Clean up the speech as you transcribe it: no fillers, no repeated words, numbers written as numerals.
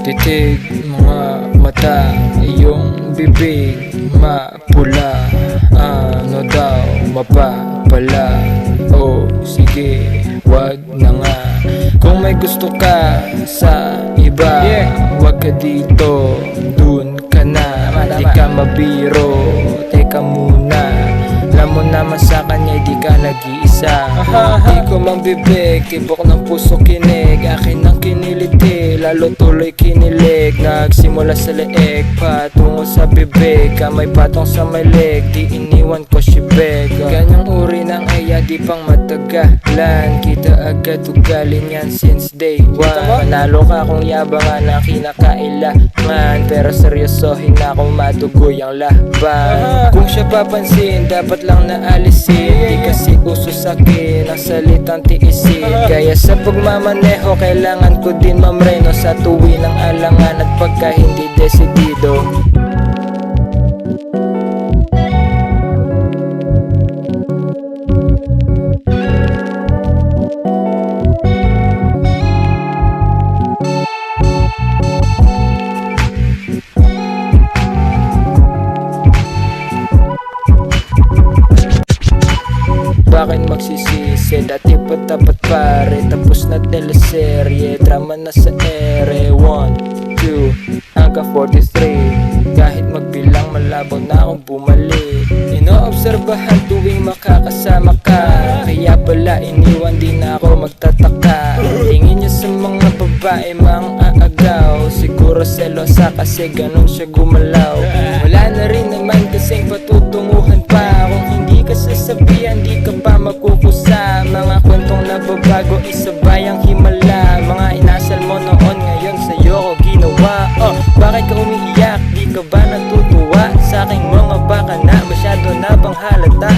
titig, mga mata, iyong bibig mapula. Ano daw mapapala? Oh sige, wag na nga. Kung may gusto ka sa iba, wag ka dito, dun ka na. Di ka mabiro, teka muna. Alam mo naman sa kanya, di ka nag-iisa. Di ko mang bibig, tibok ng puso kinig. Akin ang kiniliti, lalo tuloy kinilig. Nagsimula sa leeg, patungo sa bibig. Kamay patong sa may leg, di iniwan ko si beg. Ganyang uri ng aya, di pang matagalan. Kita agad ugali niyan since day one. Panalo ka kung yabangan na kinakailangan, pero seryosohin na kung matugoy ang laban. Kung siya papansin, dapat lang naalisin. Di kasi uso sa'kin ang salitang tiisin. Kaya sa pagmamaneho, kailangan ko din mamreno sa tuwi ng alangan at pagka hindi desidido. Bakit magsisisi? Dati pa tapat pare, tapos na teleserye, drama na sa ere. 1, 2, hanggang 43. Kahit magbilang malabo na akong bumalik. Inoobserbahan tuwing makakasama ka, kaya pala iniwan din ako magtataka. Tingin niya sa mga babae mang aagaw, siguro selosa kasi ganun siya gumalaw. Wala na rin naman kasing patutunguhan pa, kung hindi ka sasabihan di ka pa makukusa. Mga kwentong nababago isabay ang himala, mga inasal mo noon ngayon sa'yo ko ginawa. Bakit ka umiiyak? Di ka ba natutuwa sa aking mga baka na masyado na bang halata?